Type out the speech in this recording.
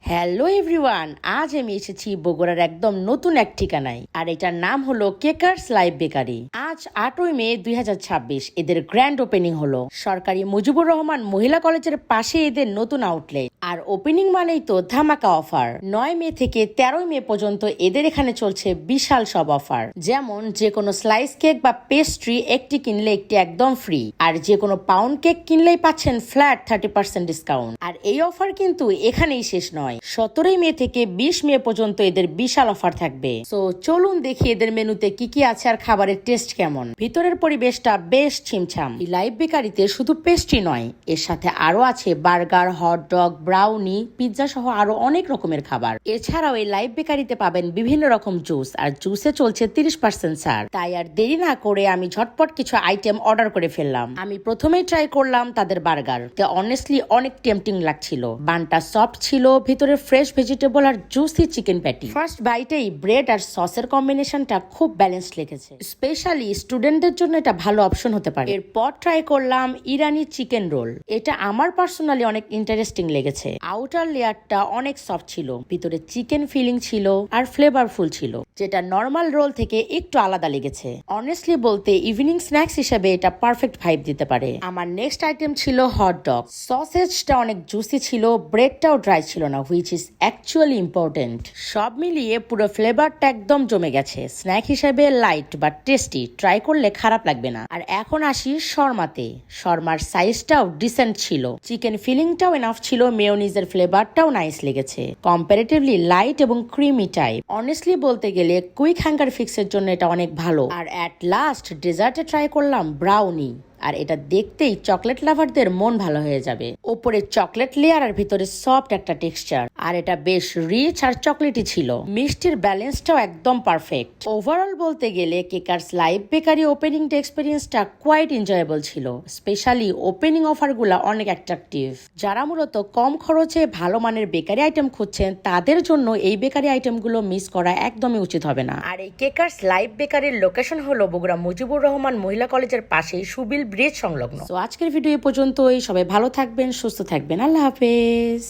Hello everyone, আজ আমি এসেছি বগুড়ার একদম নতুন এক ঠিকানায়, আর এটার নাম হলো কেকার্স লাইভ বেকারি। আজ 8ই মে 2026 এদের গ্র্যান্ড ওপেনিং হলো সরকারি মুজিবুর রহমান মহিলা কলেজের পাশে এদের নতুন আউটলেট। আর ওপেনিং মানেই তো ধামাকা অফার। 9 মে থেকে 13 মে পর্যন্ত এদের এখানে চলছে বিশাল সব অফার, যেমন যে কোনো স্লাইস কেক বা পেস্ট্রি একটি কিনলে একটি একদম ফ্রি, আর যে কোনো পাউন্ড কেক কিনলেই পাচ্ছেন ফ্ল্যাট 30% ডিসকাউন্ট। আর এই অফার কিন্তু এখানেই শেষ নয়, 17 মে থেকে 20 মে পর্যন্ত এদের বিশাল অফার থাকবে। সো চলুন দেখি এদের মেনুতে কি কি আছে আর খাবারের টেস্ট কেমন। ভিতরের পরিবেশটা বেশ ছিমছাম। এই লাইভ বেকারিতে শুধু পেস্ট্রি নয়, এর সাথে আরো আছে burger, hot dog, brownie, pizza সহ আরো অনেক রকমের খাবার। এছাড়াও এই লাইভ বেকারিতে পাবেন বিভিন্ন রকম জুস, আর জুসে চলছে 30% ছাড়। তাই আর দেরি না করে আমি ঝটপট কিছু আইটেম অর্ডার করে ফেললাম। আমি প্রথমেই ট্রাই করলাম তাদের বার্গার। অনেস্টলি অনেক টেম্পটিং লাগছিল। বানটা সফট ছিল, ভিতরে ফ্রেশ ভেজিটেবল আর জুসি চিকেন প্যাটি। ফার্স্ট বাইটেই ব্রেড আর সসের কম্বিনেশনটা খুব ব্যালেন্সড লেগেছে। স্পেশালি স্টুডেন্টদের জন্য এটা ভালো অপশন হতে পারে। এরপর ট্রাই করলাম ইরানি চিকেন রোল। এটা আমার পার্সোনালি অনেক ইন্টারেস্টিং লেগেছে। আউটার লেয়ারটা অনেক সফট ছিল, ভিতরে চিকেন ফিলিং ছিল আর ফ্লেভারফুল ছিল, যেটা নর্মাল রোল থেকে একটু আলাদা লেগেছে। অনেস্টলি বলতে ইভিনিং স্ন্যাক্স হিসেবে এটা পারফেক্ট ভাইব দিতে পারে। আমার নেক্সট আইটেম ছিল হট ডগ। সসেজটা অনেক জুসি ছিল, ব্রেডটাও ড্রাই ছিল না, হুইচ ইজ অ্যাকচুয়ালি ইম্পর্টেন্ট। সব মিলিয়ে পুরো ফ্লেভারটা একদম জমে গেছে। স্ন্যাক হিসেবে লাইট বা টেস্টি, ট্রাই করলে খারাপ লাগবে না। আর এখন আসি শর্মাতে। শর্মার সাইজটাও ডিসেন্ট ছিল, চিকেন ফিলিংটাও এনাফ ছিল, মেয়োনিজের ফ্লেভারটাও নাইস লেগেছে। কম্পারেটিভলি লাইট এবং ক্রিমি টাইপ। অনেস্টলি বলতে গেলে কুইক হ্যাঙ্গার ফিক্সের জন্য এটা অনেক ভালো। আর অ্যাট লাস্ট ডেজার্টে ট্রাই করলাম ব্রাউনি, আর এটা দেখতেই চকলেট লাভারদের মন ভালো হয়ে যাবে। ওপরে চকলেট লেয়ার আর ভিতরে সফট একটা টেক্সচার, আর এটা বেশ রিচ আর চকলেটি ছিল। মিষ্টির ব্যালেন্সটাও একদম পারফেক্ট। ওভারঅল বলতে গেলে কেকার্স লাইভ বেকারি ওপেনিং এক্সপিরিয়েন্সটা কোয়াইট এনজয়েবল ছিল। স্পেশালি ওপেনিং অফারগুলো অনেক অ্যাট্রাকটিভ। যারা মূলত কম খরচে ভালো মানের বেকারি আইটেম খুঁজছেন, তাদের জন্য এই বেকারি আইটেমগুলো মিস করা একদমই উচিত হবে না। আর এই কেকার্স লাইভ বেকারির লোকেশন হলো বগুড়া মুজিবুর রহমান মহিলা কলেজের পাশেই সুবিল ব্রিজ সংলগ্ন। তো আজকের ভিডিও এ পর্যন্তই। সবাই ভালো থাকবেন, সুস্থ থাকবেন। আল্লাহ হাফেজ।